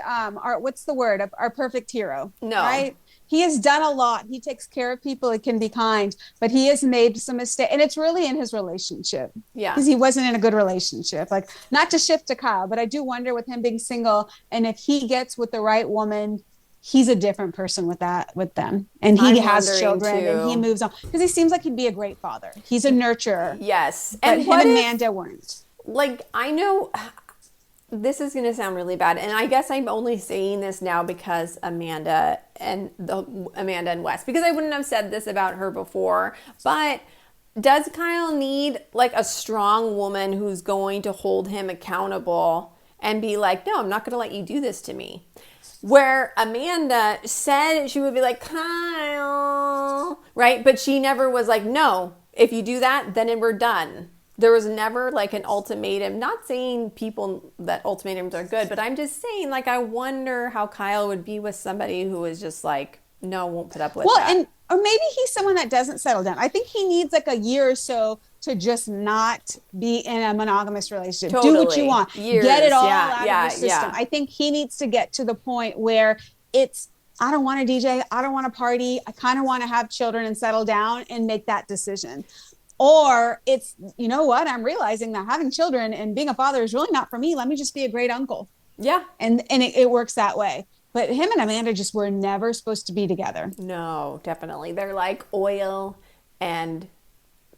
what's the word? Our perfect hero. No. Right? He has done a lot. He takes care of people. He can be kind, but he has made some mistakes. And it's really in his relationship. Yeah. Because he wasn't in a good relationship. Like, not to shift to Kyle, but I do wonder with him being single, and if he gets with the right woman, he's a different person with them. And he has children too. And he moves on. Because he seems like he'd be a great father. He's a nurturer. Yes. But him and Amanda weren't. Like, I know... This is going to sound really bad, and I guess I'm only saying this now because Amanda and Wes, because I wouldn't have said this about her before, but does Kyle need like a strong woman who's going to hold him accountable and be like, no, I'm not going to let you do this to me? Where Amanda said she would be like, Kyle, right? But she never was like, no, if you do that, then we're done. There was never like an ultimatum. Not saying people that ultimatums are good, but I'm just saying, like, I wonder how Kyle would be with somebody who is just like, no, won't put up with that. Or maybe he's someone that doesn't settle down. I think he needs like a year or so to just not be in a monogamous relationship. Totally. Do what you want. Years. Get it all out of your system. Yeah. I think he needs to get to the point where I don't want to DJ. I don't want to party. I kind of want to have children and settle down and make that decision. Or it's, you know what, I'm realizing that having children and being a father is really not for me. Let me just be a great uncle. Yeah. And it works that way. But him and Amanda just were never supposed to be together. No, definitely. They're like oil and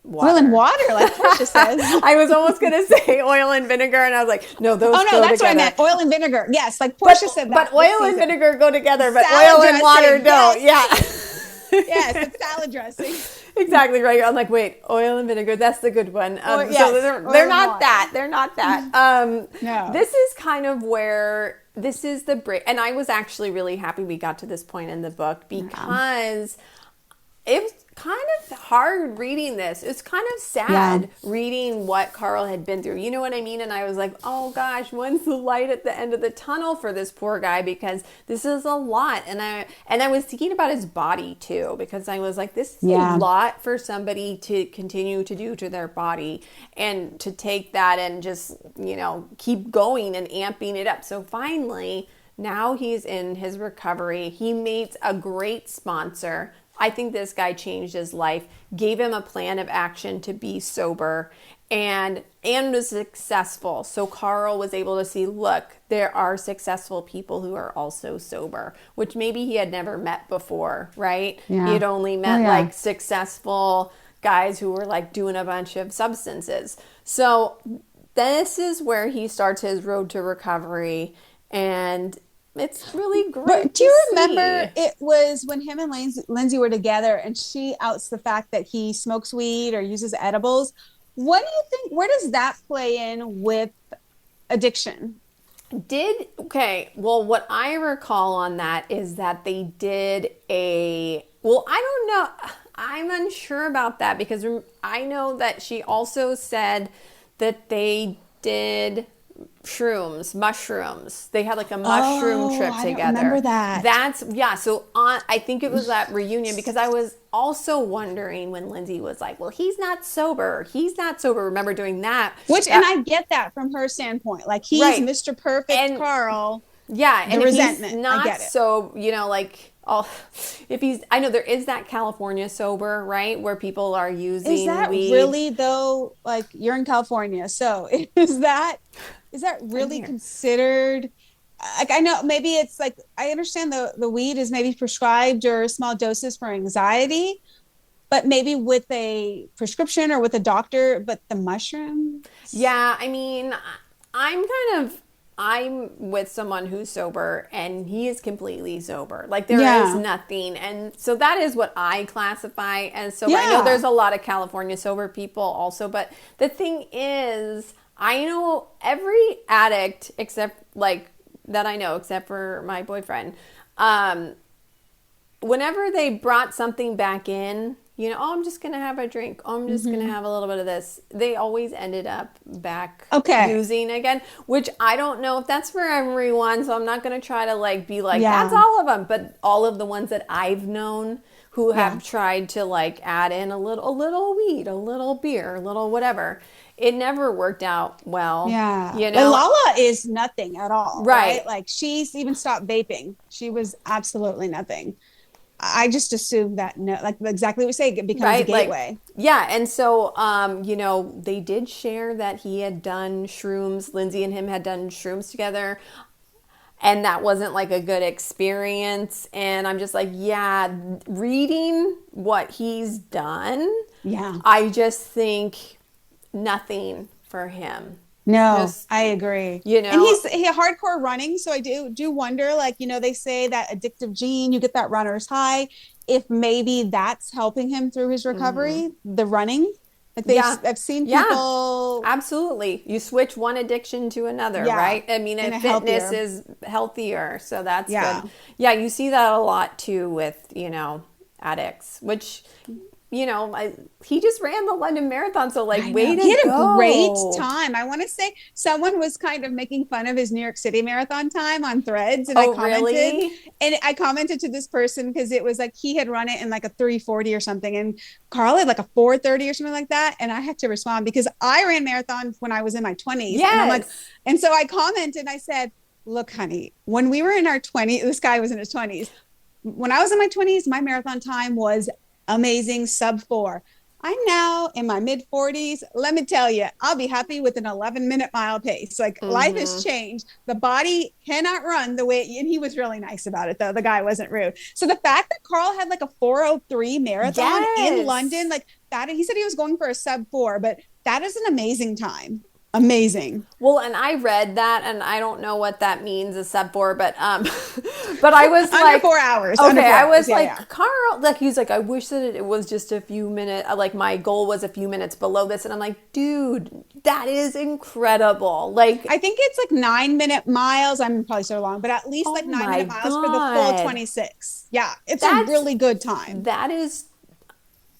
water. Oil and water, like Portia says. I was almost going to say oil and vinegar, and I was like, no, those go together. Oh, no, that's what I meant. Oil and vinegar. Yes, like Portia said that. But oil and vinegar go together, but oil and water don't. Yes. Yeah. Yes, it's salad dressing. Exactly right. I'm like, wait, oil and vinegar, that's the good one. So they're not that. They're not that. No. This is kind of where, this is the break. And I was actually really happy we got to this point in the book, because it was kind of hard reading this. It's kind of sad reading what Carl had been through. You know what I mean? And I was like, oh gosh, when's the light at the end of the tunnel for this poor guy? Because this is a lot. And I was thinking about his body too, because I was like, this is a lot for somebody to continue to do to their body, and to take that and just, you know, keep going and amping it up. So finally, now he's in his recovery. He meets a great sponsor. I think this guy changed his life, gave him a plan of action to be sober, and was successful. So Carl was able to see, look, there are successful people who are also sober, which maybe he had never met before, right? Yeah. He had only met like successful guys who were like doing a bunch of substances. So this is where he starts his road to recovery, and it's really great. But do you remember it was when him and Lindsay were together and she outs the fact that he smokes weed or uses edibles? What do you think? Where does that play in with addiction? Well, what I recall on that is that they did I don't know. I'm unsure about that because I know that she also said that they did mushrooms. They had like a mushroom trip together. I remember that. So I think it was that reunion because I was also wondering when Lindsay was like, well, he's not sober. Remember doing that? And I get that from her standpoint. Like he's right. Mr. Perfect Carl. Yeah. And the resentment. He's not I get it. So, I know there is that California sober, right? Where people are using weed. Is that really though? Like you're in California. So is that really considered? Like I know maybe it's like, I understand the weed is maybe prescribed or small doses for anxiety, but maybe with a prescription or with a doctor, but the mushroom. Yeah. I mean, I'm with someone who's sober and he is completely sober. Like there is nothing. And so that is what I classify as sober. I know there's a lot of California sober people also, but the thing is, I know every addict except for my boyfriend, whenever they brought something back in, I'm just going to have a drink. I'm just going to have a little bit of this. They always ended up back using again, which I don't know if that's for everyone. So I'm not going to try to be like, that's all of them. But all of the ones that I've known who have tried to add in a little weed, a little beer, a little whatever. It never worked out well. Yeah. But Lala is nothing at all. Right. Like she's even stopped vaping. She was absolutely nothing. I just assumed that exactly what you say, it becomes a gateway. And so, they did share that he had done shrooms. Lindsay and him had done shrooms together. And that wasn't a good experience. And I'm just reading what he's done. Yeah. I just think nothing for him. No, I agree. And he's hardcore running. So I do wonder, they say that addictive gene, you get that runner's high. If maybe that's helping him through his recovery, the running. I've seen people. Yeah, absolutely. You switch one addiction to another, right? I mean, and fitness is healthier. So that's good. Yeah, you see that a lot too with, addicts, which... he just ran the London Marathon, so way to go. He had a great time. I want to say someone was kind of making fun of his New York City Marathon time on Threads, and I commented. Really? And I commented to this person because it was he had run it in a 3:40 or something, and Carl had a 4:30 or something like that. And I had to respond because I ran marathons when I was in my 20s. Yes. And I'm and so I commented and I said, "Look, honey, when we were in our 20s, this guy was in his 20s. When I was in my 20s, my marathon time was amazing, sub 4. I'm now in my mid 40s. Let me tell you, I'll be happy with an 11-minute mile pace. Life has changed. The body cannot run the way, and he was really nice about it though. The guy wasn't rude. So the fact that Carl had a 4:03 marathon in London, that, he said he was going for a sub 4, but that is an amazing time. Amazing. Well, and I read that, and I don't know what that means, a sub 4, but but I was under 4 hours. Okay, I was Carl, he's I wish that it was just a few minutes. My goal was a few minutes below this, and I'm dude, that is incredible. I think it's 9-minute miles. I'm probably so long, but at least 9-minute miles for the full 26. Yeah, it's a really good time.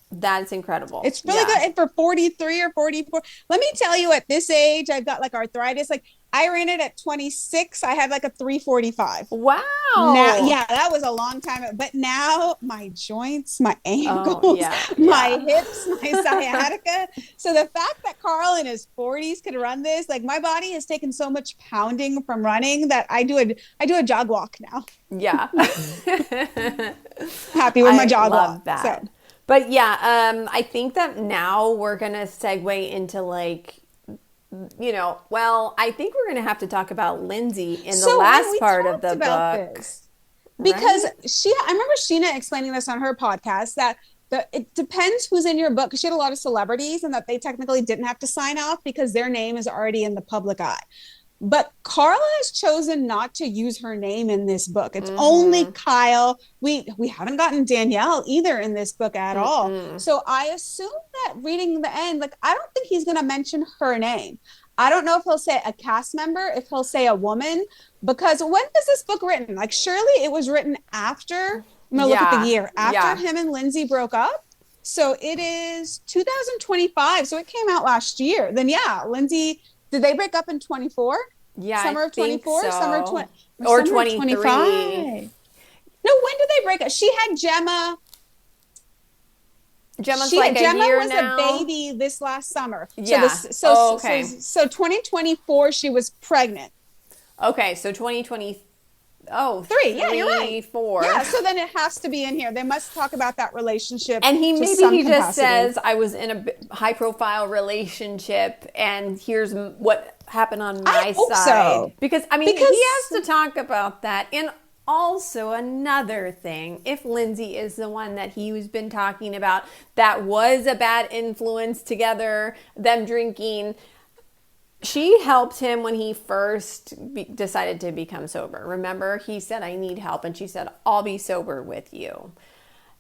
That's incredible. It's really good. And for 43 or 44, let me tell you, at this age, I've got arthritis. I ran it at 26. I had a 3:45. Wow. Now, that was a long time. But now my joints, my ankles, my hips, my sciatica. So the fact that Carl in his 40s could run this, my body has taken so much pounding from running that I do a jog walk now. Yeah. Happy with my jog walk. I love that. So. But I think that now we're going to segue into I think we're going to have to talk about Lindsay in the last part of the book. Because I remember Sheena explaining this on her podcast, that it depends who's in your book, because she had a lot of celebrities and that they technically didn't have to sign off because their name is already in the public eye. But Carla has chosen not to use her name in this book. It's only Kyle. We haven't gotten Danielle either in this book at all. So I assume that reading the end, like, I don't think he's going to mention her name. I don't know if he'll say a cast member, if he'll say a woman, because when was this book written? Like, surely it was written after, I'm going to look at the year, after him and Lindsay broke up. So it is 2025. So it came out last year. Then, Lindsay, did they break up in 24? Yeah, summer of 24, so. summer of 20, or summer 23. 25. No, when did they break up? She had Gemma. Gemma's like a Gemma year was now. a baby this last summer. Yeah. So 2024, she was pregnant. Okay, so 2020. Oh, 3. Yeah, you're right. 4. Yeah, so then it has to be in here. They must talk about that relationship. And he just says, I was in a high profile relationship and here's what happened on my side. So. Because he has to talk about that. And also another thing, if Lindsay is the one that he's been talking about that was a bad influence together, them drinking, she helped him when he first decided to become sober. Remember, he said, I need help. And she said, I'll be sober with you.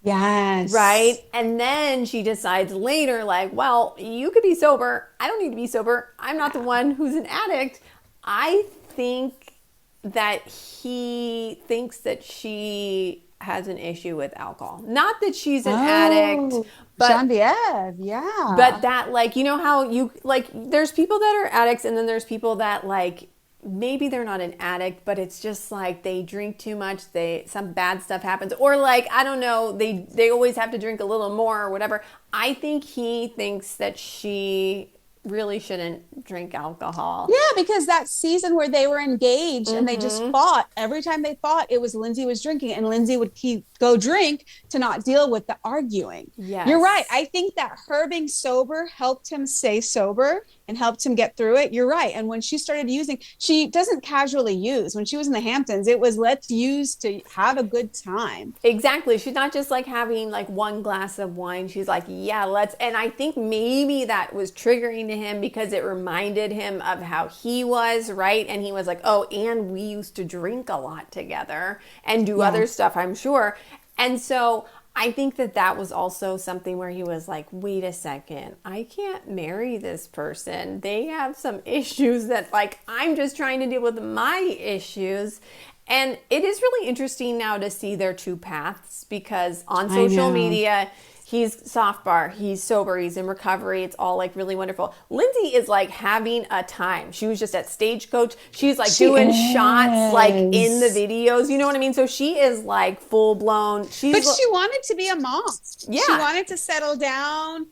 Yes. Right? And then she decides later, like, well, you could be sober. I don't need to be sober. I'm not the one who's an addict. I think that he thinks that she has an issue with alcohol. Not that she's an addict, but Genevieve, yeah. But that, like, you know how you, like, there's people that are addicts and then there's people that, like, maybe they're not an addict, but it's just like they drink too much, some bad stuff happens, or like, I don't know, they always have to drink a little more or whatever. I think he thinks that she really shouldn't drink alcohol. Yeah, because that season where they were engaged and they just fought, every time they fought, it was Lindsay was drinking and Lindsay would go drink to not deal with the arguing. Yes. You're right. I think that her being sober helped him stay sober and helped him get through it. You're right. And when she started using, she doesn't casually use. When she was in the Hamptons, it was let's use to have a good time. Exactly. She's not just like having like one glass of wine. She's like, yeah, let's. And I think maybe that was triggering to him because it reminded him of how he was, right? And he was like, oh, and we used to drink a lot together and do other stuff, I'm sure. And so I think that was also something where he was like, wait a second, I can't marry this person. They have some issues that, like, I'm just trying to deal with my issues. And it is really interesting now to see their two paths because on social media, he's soft bar, he's sober, he's in recovery. It's all like really wonderful. Lindsay is like having a time. She was just at Stagecoach. She's like doing shots like in the videos. You know what I mean? So she is like full blown. But she wanted to be a mom. Yeah. She wanted to settle down.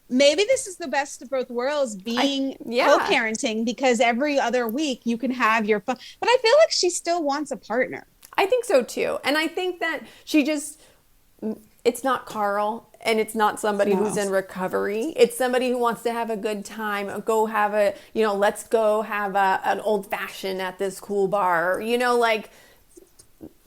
Maybe this is the best of both worlds, being co-parenting, because every other week you can have your fun. But I feel like she still wants a partner. I think so too. And I think that it's not Carl. And it's not somebody who's in recovery. It's somebody who wants to have a good time. Let's go have an old fashioned at this cool bar. Like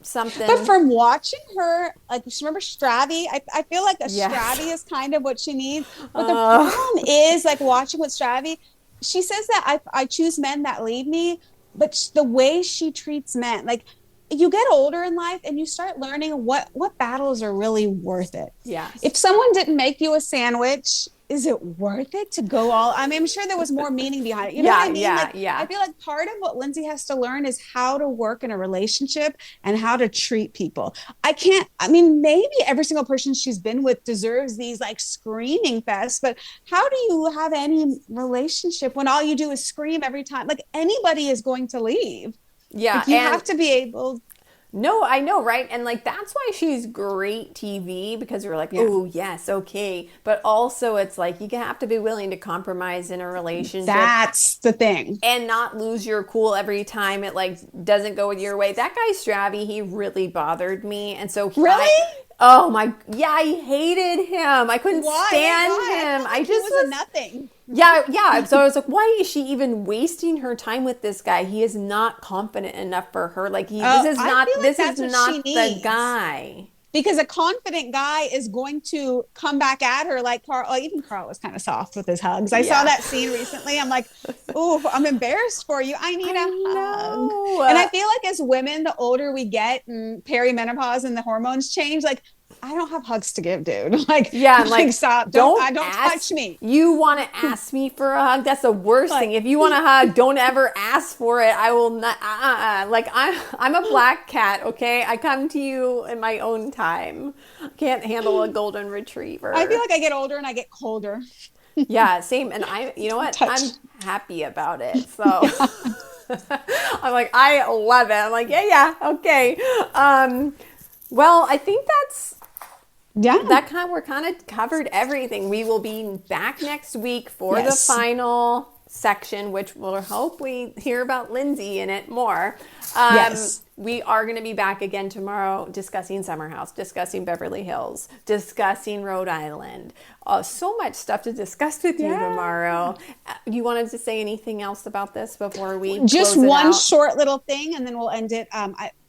something. But from watching her, like, remember Stravy? I feel like Stravy is kind of what she needs. But the problem is, like, watching with Stravy, she says that I choose men that lead me. But the way she treats men, like, you get older in life and you start learning what battles are really worth it. Yeah. If someone didn't make you a sandwich, is it worth it to go all? I mean, I'm sure there was more meaning behind it. You know what I mean? I feel like part of what Lindsay has to learn is how to work in a relationship and how to treat people. Maybe every single person she's been with deserves these like screaming fests, but how do you have any relationship when all you do is scream every time? Like, anybody is going to leave. Yeah. Like, you have to be able. No, I know, right? And like, that's why she's great TV, because you're like, oh yes, okay. But also it's like, you have to be willing to compromise in a relationship. That's the thing. And not lose your cool every time it like doesn't go your way. That guy Stravy, he really bothered me. And so I hated him. I couldn't stand him. I just was nothing. Yeah. So I was like, why is she even wasting her time with this guy? He is not confident enough for her. Like, this is not the guy. because a confident guy is going to come back at her like Carl. Oh, even Carl was kind of soft with his hugs. I saw that scene recently. I'm like, ooh, I'm embarrassed for you. I need a hug. And I feel like as women, the older we get and perimenopause and the hormones change, like, I don't have hugs to give, dude. Like, like stop. Don't touch me. You want to ask me for a hug? That's the worst thing. If you want a hug, don't ever ask for it. I will not. Like, I'm a black cat. Okay, I come to you in my own time. Can't handle a golden retriever. I feel like I get older and I get colder. Yeah, same. And you know what? I'm happy about it. So I'm like, I love it. I'm like, yeah, okay. Well, I think we're kind of covered everything. We will be back next week for the final section, which we'll hope we hear about Lindsay in it more. We are going to be back again tomorrow discussing Summer House, discussing Beverly Hills, discussing Rhode Island. So much stuff to discuss with you tomorrow. You wanted to say anything else about this before we just close it one out? Short little thing, and then we'll end it.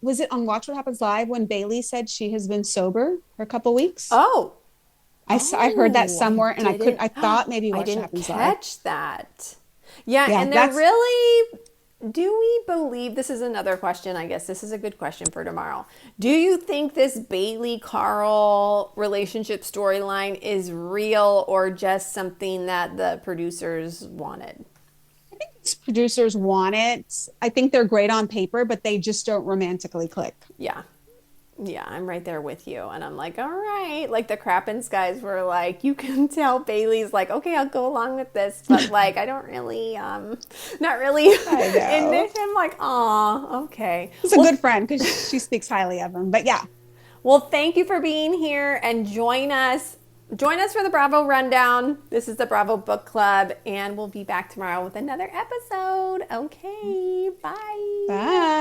Was it on Watch What Happens Live when Bailey said she has been sober for a couple weeks? I heard that somewhere, and I thought maybe Watch What Happens Live. I didn't catch that. Yeah, and they're really... Do we believe, this is another question, I guess this is a good question for tomorrow. Do you think this Bailey-Carl relationship storyline is real or just something that the producers wanted? I think producers want it. I think they're great on paper, but they just don't romantically click. Yeah, I'm right there with you. And I'm like, all right. Like the Crappens guys were like, you can tell Bailey's like, okay, I'll go along with this. But like, I don't really, not really into him. Like, aw, okay. He's a good friend because she speaks highly of him. But yeah. Well, thank you for being here and join us. Join us for the Bravo Rundown. This is the Bravo Book Club. And we'll be back tomorrow with another episode. Okay, bye. Bye.